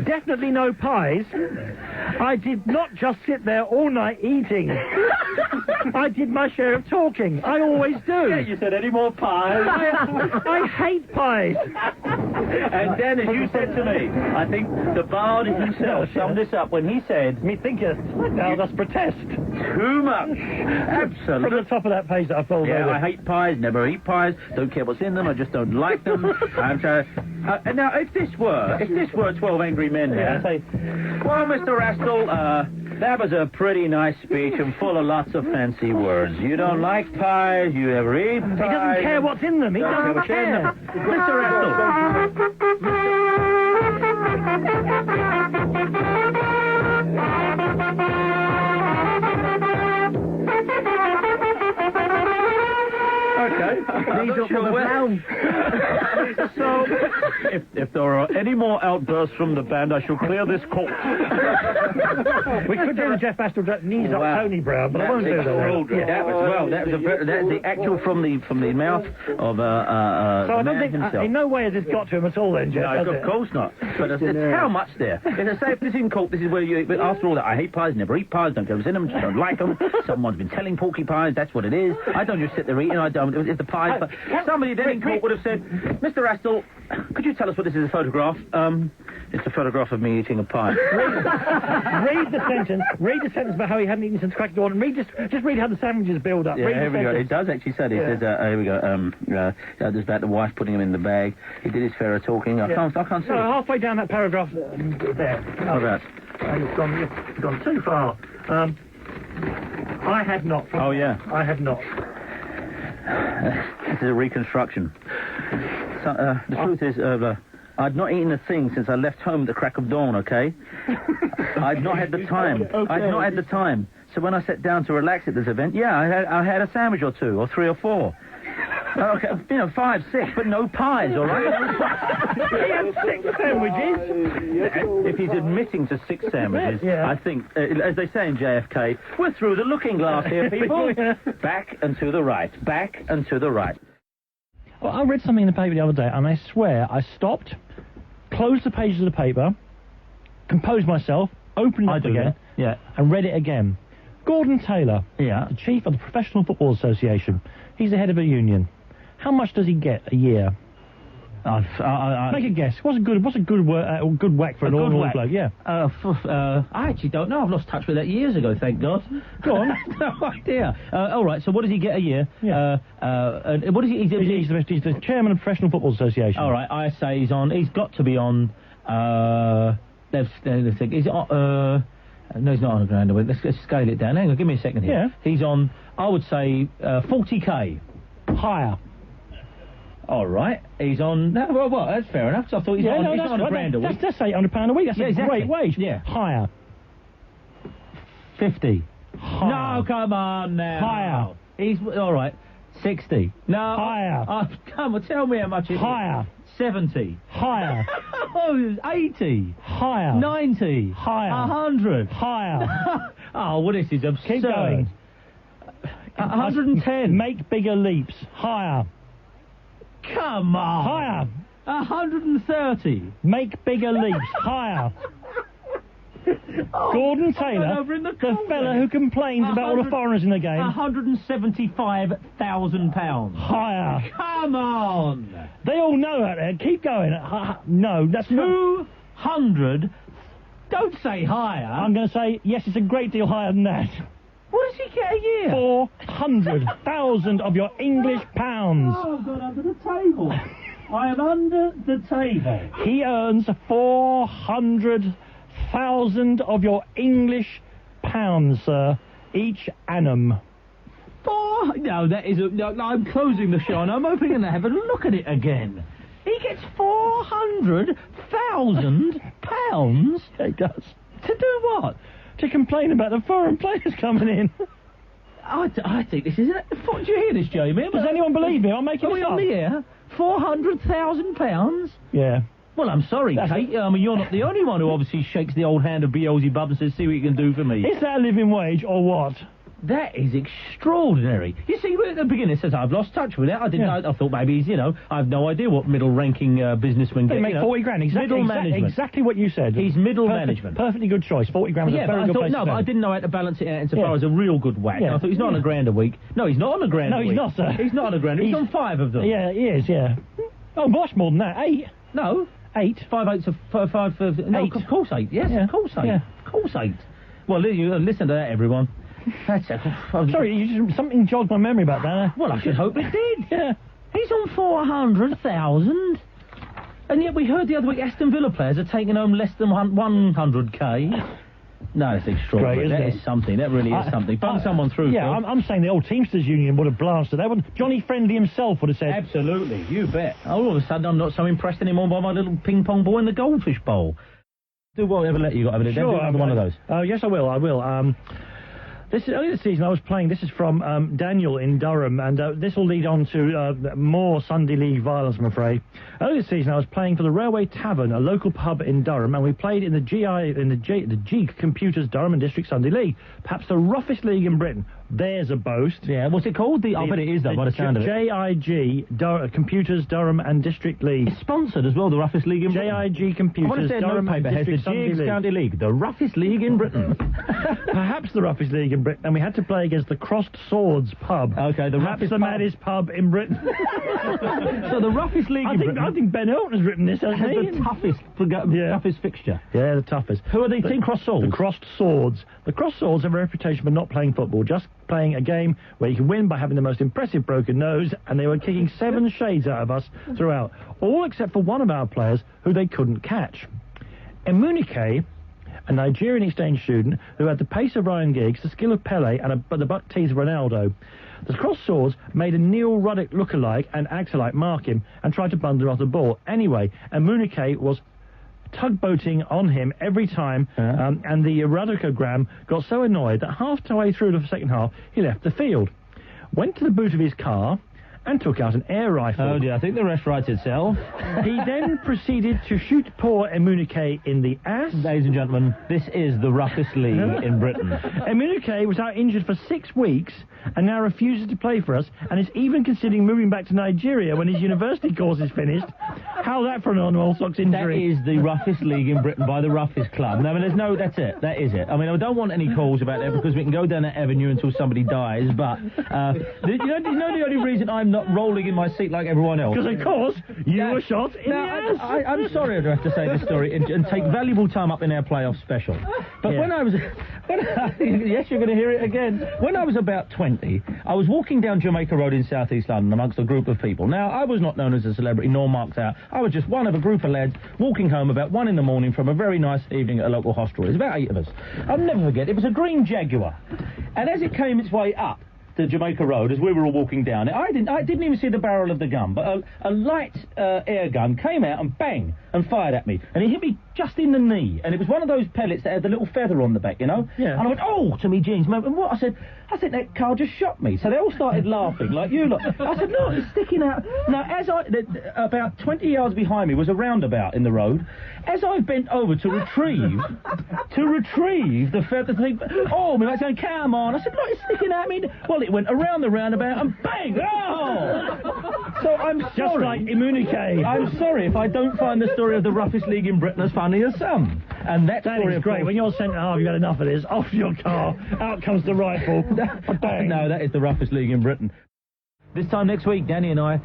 Definitely no pies. I did not just sit there all night eating. I did my share of talking. I always do. Yeah, you said any more pies? I hate pies. And Dennis, you said to me, I think the bard himself summed this up when he said, Me thinketh, thou dost protest. Too much. Absolutely. From the top of that page that I folded over. I hate pies, never eat pies, don't care what's in them, I just don't like them. And now, if this were 12 Angry Men here, I'd say, well, Mr. Astle, that was a pretty nice speech and full of lots of fancy words. You don't like pies, you never eat pies. He doesn't care what's in them, he doesn't care. Mr. Astle. Okay. So, if there are any more outbursts from the band, I shall clear this court. We could do the Jeff Astle knees up Tony Brown, but I won't do that. That's the actual from the mouth of So I don't think, himself. in no way has this got to him at all then, Jeff, No, of course not. But it's how much there? If I say if this is in court, this is where you... But after all that, I hate pies, never eat pies, don't go in them, just don't like them. Someone's been telling porcupines, that's what it is. I don't just sit there eating, I don't... It's the pies, but somebody then in court would have said, Mr. Astle, could you tell us what this is a photograph? It's a photograph of me eating a pie. Read the sentence about how he hadn't eaten since crack of dawn, and just read how the sandwiches build up. Yeah, here we go. It does actually say this. It says, here we go. There's about the wife putting him in the bag. He did his fair talking. I can't see it. Halfway down that paragraph, there. How about? You've gone too far. I had not. Oh, yeah. I had not. This is a reconstruction. So, the truth is, I'd not eaten a thing since I left home at the crack of dawn, okay? I'd not had the time. Okay. I'd not had the time. So when I sat down to relax at this event, I had a sandwich or 2 or 3 or 4. Okay, 5, 6, but no pies, all right? He had 6 sandwiches. If he's admitting to 6 sandwiches, I think, as they say in JFK, we're through the looking glass here, people. Back and to the right. Back and to the right. Well, I read something in the paper the other day, and I swear I stopped, closed the pages of the paper, composed myself, opened it up again, and read it again. Gordon Taylor, the chief of the Professional Football Association. He's the head of a union. How much does he get a year? Make a guess. What's a good whack for an ordinary bloke? Yeah. I actually don't know. I've lost touch with that years ago, thank God. Go on. No idea. All right, so what does he get a year? Yeah. What is he? He's the chairman of the Professional Football Association. All right, I say he's got to be on... let's think. Is it on... no, he's not on a grand a week. Let's scale it down. Hang on, give me a second here. Yeah. He's on, I would say, 40k. Higher. All right. He's on... No, well, that's fair enough. So I thought he's on a grand a week. That's £800 a week. That's a great wage. Yeah. Higher. 50. Higher. No, come on now. Higher. He's... All right. 60. No. Higher. Oh, come on, tell me how much it is. Higher. 70. Higher. Oh, 80. Higher. 90. Higher. 100. Higher. Oh, well, this is absurd. Keep going. 110. Make bigger leaps. Higher. Come on. Higher. 130. Make bigger leaps. Higher. Gordon Taylor, the fella who complains about all the foreigners in the game. £175,000. Higher. Come on. They all know out there. Keep going. No, that's 200. Don't say higher. I'm going to say, yes, it's a great deal higher than that. What does he get a year? 400,000 of your English pounds. Oh, I've got under the table. I am under the table. He earns 400,000 of your English pounds, sir, each annum. No, that is no, I'm closing the show and I'm hoping to have a look at it again. He gets £400,000. Yeah, he does. To do what? To complain about the foreign players coming in. I think this is... Did you hear this, Jamie? Does anyone believe me? I'm making Are we this on up. the air? £400,000? Yeah. Well, I'm sorry, Kate. I mean, you're not the only one who obviously shakes the old hand of Beelzebub and says, see what you can do for me. Is that a living wage or what? That is extraordinary. You see, at the beginning it says, I've lost touch with it. I didn't know. I thought maybe he's, I have no idea what middle-ranking businessmen get. They make 40 grand. Exactly, management. Exactly what you said. He's middle management. Perfectly good choice. 40 grand was a very good place to but I didn't know how to balance it out insofar as a real good whack. I thought he's not on a grand a week. No, he's not on a grand a week. No, he's not, sir. He's not on a grand. He's on 5 of them. Yeah, he is, yeah. Oh, much more than that. 8. No. 8. 5 8s of 5 no, 8. of course 8. Yes, of course 8. Yeah. Of course 8. Well, listen to that, everyone. That's it. I'm sorry, something jogged my memory about that. Well, I should hope it did. Yeah. He's on 400,000. And yet we heard the other week Aston Villa players are taking home less than 100k. No, that's extraordinary. That is something. That really is something. Bung someone through. Yeah, I'm saying the old Teamsters Union would have blasted that one. Johnny Friendly himself would have said. Absolutely, you bet. All of a sudden, I'm not so impressed anymore by my little ping-pong ball in the goldfish bowl. Do whatever let you got over there. Sure, do one of those. Yes, I will. Earlier this season I was playing, this is from Daniel in Durham, and this will lead on to more Sunday League violence, I'm afraid. Earlier this season I was playing for the Railway Tavern, a local pub in Durham, and we played in the G Computers Durham and District Sunday League, perhaps the roughest league in Britain. There's a boast. Yeah, what's it called? I bet it is, though, by the sound of it. JIG, Computers Durham and District League. It's sponsored as well, the roughest league in Britain. JIG Computers Durham and District Sunday League. County League, the roughest league in Britain. Perhaps the roughest league in Britain, and we had to play against the Crossed Swords pub. Okay, perhaps the maddest pub in Britain. So the roughest league in Britain. I think Ben Hilton has written this, hasn't he? The toughest fixture. Yeah, the toughest. Who are these team? Crossed Swords? The Crossed Swords. The Crossed Swords have a reputation for not playing football, just playing a game where you can win by having the most impressive broken nose, and they were kicking 7 shades out of us throughout, all except for one of our players who they couldn't catch. Emunike, a Nigerian exchange student who had the pace of Ryan Giggs, the skill of Pele, and the buck teeth of Ronaldo. The Crossed Swords made a Neil Ruddock look-alike and act-alike mark him and tried to bundle off the ball. Anyway, Emunike was tugboating on him every time, and the Rudockogram got so annoyed that half-way through the second half, he left the field, went to the boot of his car, and took out an air rifle. Oh dear, I think the rest writes itself. He then proceeded to shoot poor Emunike in the ass. Ladies and gentlemen, this is the roughest league in Britain. Emunike was out injured for 6 weeks and now refuses to play for us, and is even considering moving back to Nigeria when his university course is finished. How's that for an all socks injury? That is the roughest league in Britain by the roughest club. No, I mean, that's it. That is it. I mean, I don't want any calls about that because we can go down that avenue until somebody dies, but you know the only reason I'm not rolling in my seat like everyone else? Because, of course, you were shot in the ass. I'm sorry to have to say this story and take valuable time up in our playoff special. But when I was... yes, you're going to hear it again. When I was about 20, I was walking down Jamaica Road in South East London amongst a group of people. Now, I was not known as a celebrity nor marked out. I was just one of a group of lads walking home about 1 in the morning from a very nice evening at a local hostelry. There's about 8 of us. I'll never forget, it was a green Jaguar. And as it came its way up to Jamaica Road, as we were all walking down, I didn't even see the barrel of the gun, but a light air gun came out and bang, and fired at me. And it hit me just in the knee. And it was one of those pellets that had the little feather on the back, you know? Yeah. And I went, oh, to me jeans. And what? I think that car just shot me. So they all started laughing, like you lot. I said, look, it's sticking out. Now, about 20 yards behind me was a roundabout in the road. As I bent over to retrieve the feather thing, oh, my mate's going, come on. I said, look, it's sticking out me. Well, it went around the roundabout and bang! Oh! So I'm sorry. Just like Emunike. I'm sorry if I don't find the story of the roughest league in Britain as funny as some. And that story is great. When you're sent half, you've had enough of this. Off your car, out comes the rifle. Bang. No, that is the roughest league in Britain. This time next week, Danny and I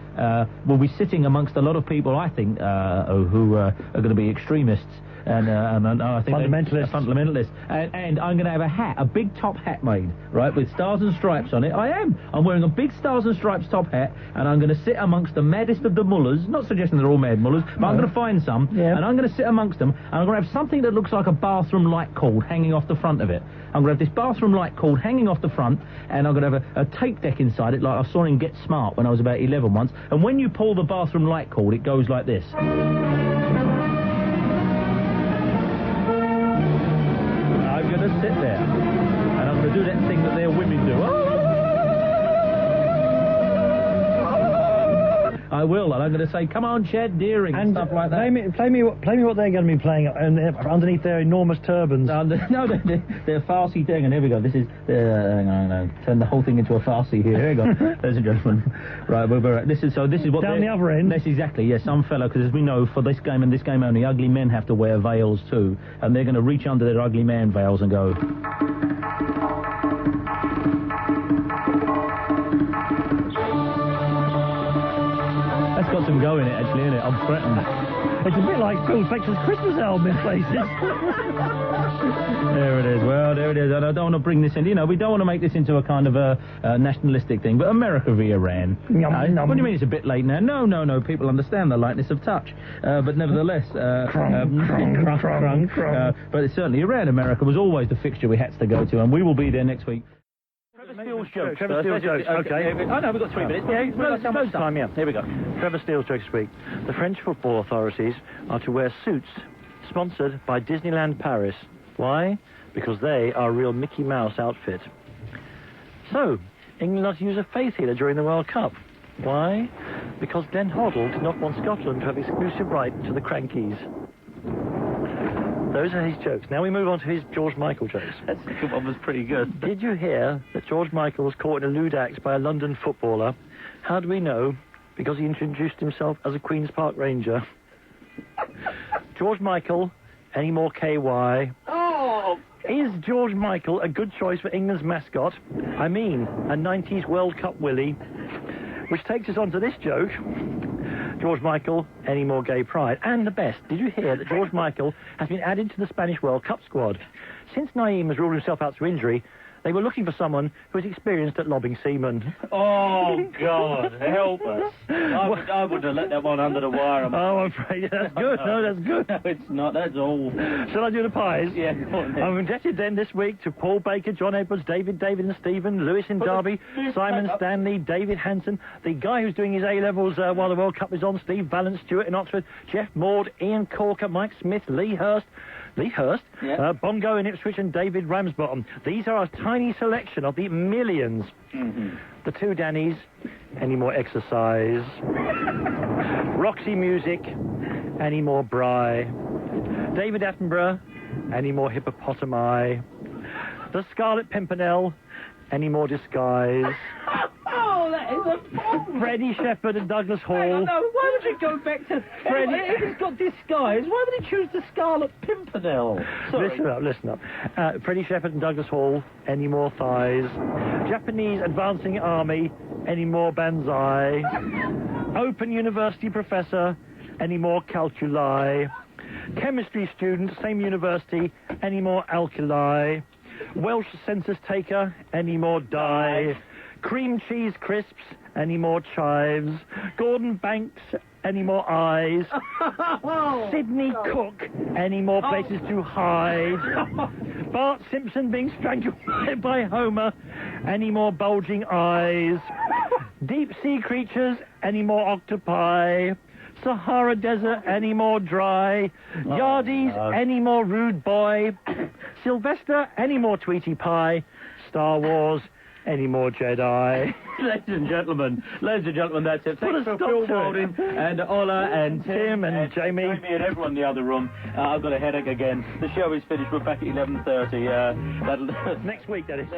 will be sitting amongst a lot of people, I think, who are going to be extremists. And I think fundamentalists. And I'm going to have a hat, a big top hat made, right, with stars and stripes on it. I'm wearing a big stars and stripes top hat, and I'm going to sit amongst the maddest of the mullahs. Not suggesting they're all mad mullahs, but I'm going to find some, and I'm going to sit amongst them, and I'm going to have something that looks like a bathroom light cord hanging off the front of it. I'm going to have this bathroom light cord hanging off the front, and I'm going to have a tape deck inside it, like I saw in Get smart when I was about 11 once. And when you pull the bathroom light cord, it goes like this. I'm going to sit there, and I'm going to do that thing that their women do. I will, and I'm going to say, "Come on, Ched Deering," and stuff like that. Play me what they're going to be playing underneath their enormous turbans. No, they're Farsi thing, and here we go. This is hang on, turn the whole thing into a Farsi here. Here we go, ladies and gentlemen. Right, this is what down the other end. That's exactly, yes. Some fella, because as we know, for this game and this game only, ugly men have to wear veils too, and they're going to reach under their ugly man veils and go. That's got some go in it, actually, isn't it? I'm threatened. It's a bit like Phil Spector's Christmas album in places. There it is. Well, there it is. And I don't want to bring this in. You know, we don't want to make this into a kind of a nationalistic thing. But America v. Iran. What do you mean it's a bit late now? No. People understand the lightness of touch. But nevertheless... but it's certainly Iran. America was always the fixture we had to go to. And we will be there next week. Trevor Steele's jokes. Okay. Oh, no, we've got 3 minutes. Yeah, no time, yeah. Here we go. Trevor Steele's jokes this week. The French football authorities are to wear suits sponsored by Disneyland Paris. Why? Because they are a real Mickey Mouse outfit. So, England are to use a faith healer during the World Cup. Why? Because Glenn Hoddle did not want Scotland to have exclusive right to the Crankies. Those are his jokes. Now we move on to his George Michael jokes. That second one was pretty good. Did you hear that George Michael was caught in a lewd act by a London footballer? How do we know? Because he introduced himself as a Queen's Park Ranger. George Michael, any more KY? Oh! Is George Michael a good choice for England's mascot? I mean, a 90s World Cup Willie. Which takes us on to this joke. George Michael, any more gay pride? And the best, did you hear that George Michael has been added to the Spanish World Cup squad? Since Naeem has ruled himself out through injury, they were looking for someone who was experienced at lobbing seamen. Oh, God, help us. I would have let that one under the wire. Oh, I'm afraid. That's good. No, that's good. No, it's not. That's all. Shall I do the pies? Yeah, go on then. I'm indebted then this week to Paul Baker, John Edwards, David and Stephen, Lewis in Derby, Simon Stanley, David Hanson, the guy who's doing his A-levels while the World Cup is on, Steve Valance, Stewart in Oxford, Jeff Maud, Ian Corker, Mike Smith, Lee Hurst, yeah. Bongo in Ipswich and David Ramsbottom. These are a tiny selection of the millions. Mm-hmm. The two Dannies, any more exercise? Roxy Music, any more Bry? David Attenborough, any more hippopotami? The Scarlet Pimpernel, any more disguise? Oh, that is a bomb. Freddie Shepherd and Douglas Hall. Hang on, no, why would you go back to... Freddie... If he's got disguise, why would he choose the Scarlet Pimpernel? Sorry. Listen up. Freddie Shepherd and Douglas Hall, any more thighs? Japanese advancing army, any more banzai? Open University professor, any more calculi? Chemistry student, same university, any more alkali? Welsh census taker, any more dye? Cream cheese crisps, any more chives? Gordon Banks, any more eyes? Sidney Cook, any more places to hide? Bart Simpson being strangled by Homer, any more bulging eyes? Deep sea creatures, any more octopi? Sahara Desert, any more dry? Yardies, any more rude boy? Sylvester, any more Tweety Pie? Star Wars, any more Jedi? Ladies and gentlemen, that's it. Thanks for Phil Walding and Ola and Tim and Jamie and everyone in the other room. I've got a headache again. The show is finished. We're back at 11:30. Next week, that is.